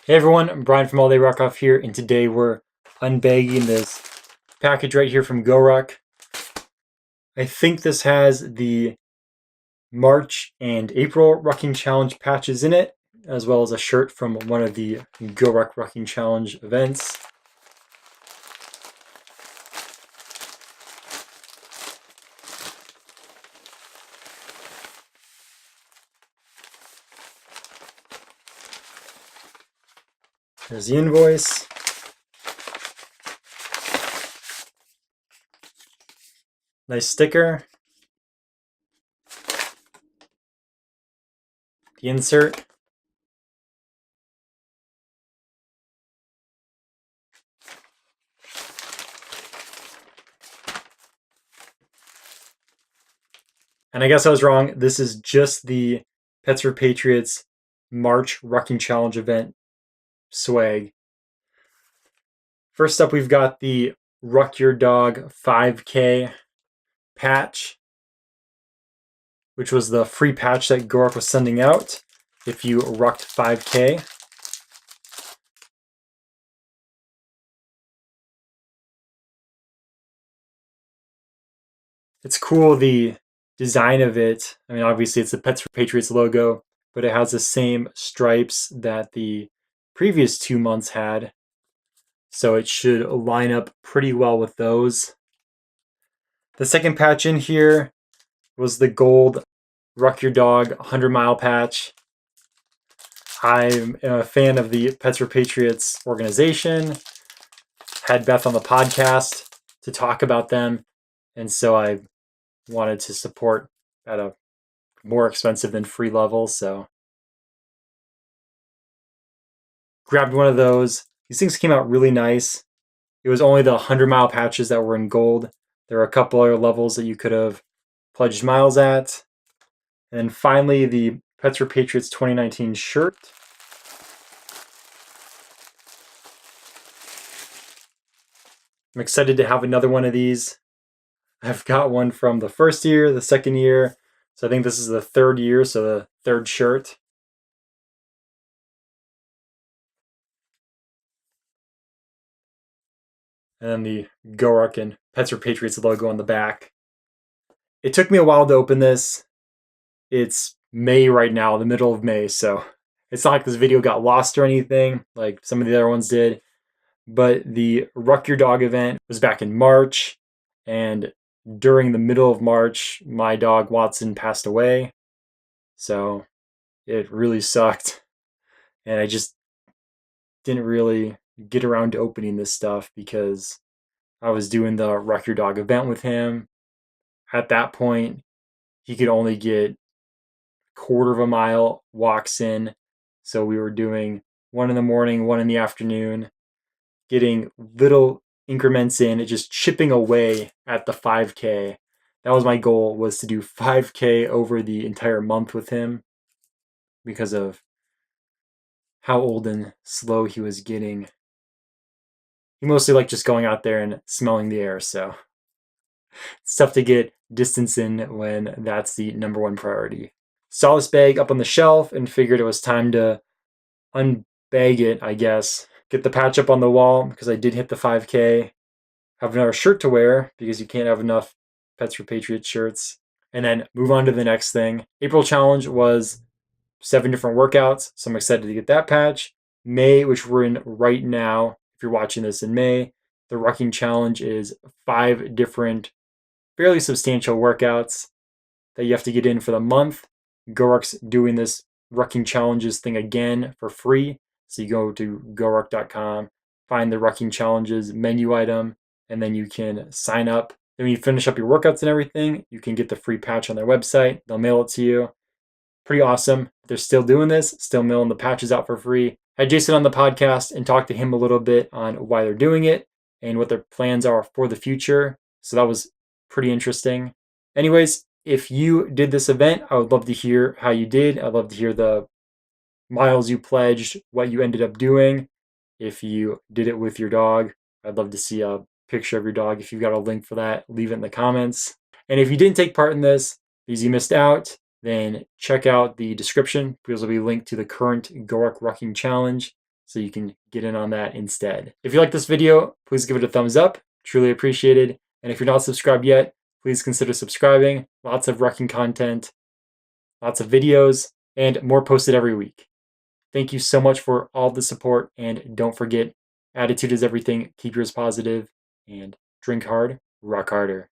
Hey everyone, I'm Brian from All Day Ruckoff here, and today we're unbagging this package right here from GORUCK. I think this has the March and April Rucking Challenge patches in it, as well as a shirt from one of the GORUCK Rucking Challenge events. There's the invoice. Nice sticker. The insert. And I guess I was wrong. This is just the Pets for Patriots March Rucking Challenge event swag. First up, we've got the Ruck Your Dog 5K patch, which was the free patch that GORUCK was sending out if you rucked 5K. It's cool, the design of it. I mean, obviously it's the Pets for Patriots logo, but it has the same stripes that the previous 2 months had. So it should line up pretty well with those. The second patch in here was the gold Ruck Your Dog 100-mile patch. I'm a fan of the Pets for Patriots organization. Had Beth on the podcast to talk about them, and so I wanted to support at a more expensive than free level, so grabbed one of those. These things came out really nice. It was only the 100-mile patches that were in gold. There were a couple other levels that you could have pledged miles at. And then finally, the Pets for Patriots 2019 shirt. I'm excited to have another one of these. I've got one from the first year, the second year, so I think this is the third year, so the third shirt. And then the GORUCK and Pets for Patriots logo on the back. It took me a while to open this. It's May right now, the middle of May, so it's not like this video got lost or anything, like some of the other ones did. But the Ruck Your Dog event was back in March, and during the middle of March, my dog Watson passed away. So it really sucked. And I just didn't really get around to opening this stuff because I was doing the Ruck Your Dog event with him. At that point, he could only get quarter of a mile walks in. So we were doing one in the morning, one in the afternoon, getting little increments in, just chipping away at the 5K. That was my goal, was to do 5K over the entire month with him because of how old and slow he was getting. He mostly liked just going out there and smelling the air, so it's tough to get distance in when that's the number one priority. Saw this bag up on the shelf and figured it was time to unbag it, I guess. Get the patch up on the wall because I did hit the 5K. Have another shirt to wear because you can't have enough Pets for Patriots shirts. And then move on to the next thing. April challenge was 7 different workouts, so I'm excited to get that patch. May, which we're in right now, if you're watching this in May, the Rucking challenge is 5 different, fairly substantial workouts that you have to get in for the month. GORUCK's doing this Rucking challenges thing again for free. So you go to goruck.com, find the Rucking challenges menu item, and then you can sign up. Then when you finish up your workouts and everything, you can get the free patch on their website. They'll mail it to you. Pretty awesome. They're still doing this, still mailing the patches out for free. I had Jason on the podcast and talked to him a little bit on why they're doing it and what their plans are for the future. So that was pretty interesting. Anyways, if you did this event, I would love to hear how you did. I'd love to hear the miles you pledged, what you ended up doing. If you did it with your dog, I'd love to see a picture of your dog. If you've got a link for that, leave it in the comments. And if you didn't take part in this because you missed out, then check out the description because it'll be linked to the current GORUCK Rucking Challenge. so you can get in on that instead. If you like this video, please give it a thumbs up. Truly appreciated. And if you're not subscribed yet, please consider subscribing. Lots of Rucking content, lots of videos, and more posted every week. Thank you so much for all the support, and don't forget, attitude is everything. Keep yours positive, and drink hard, ruck harder.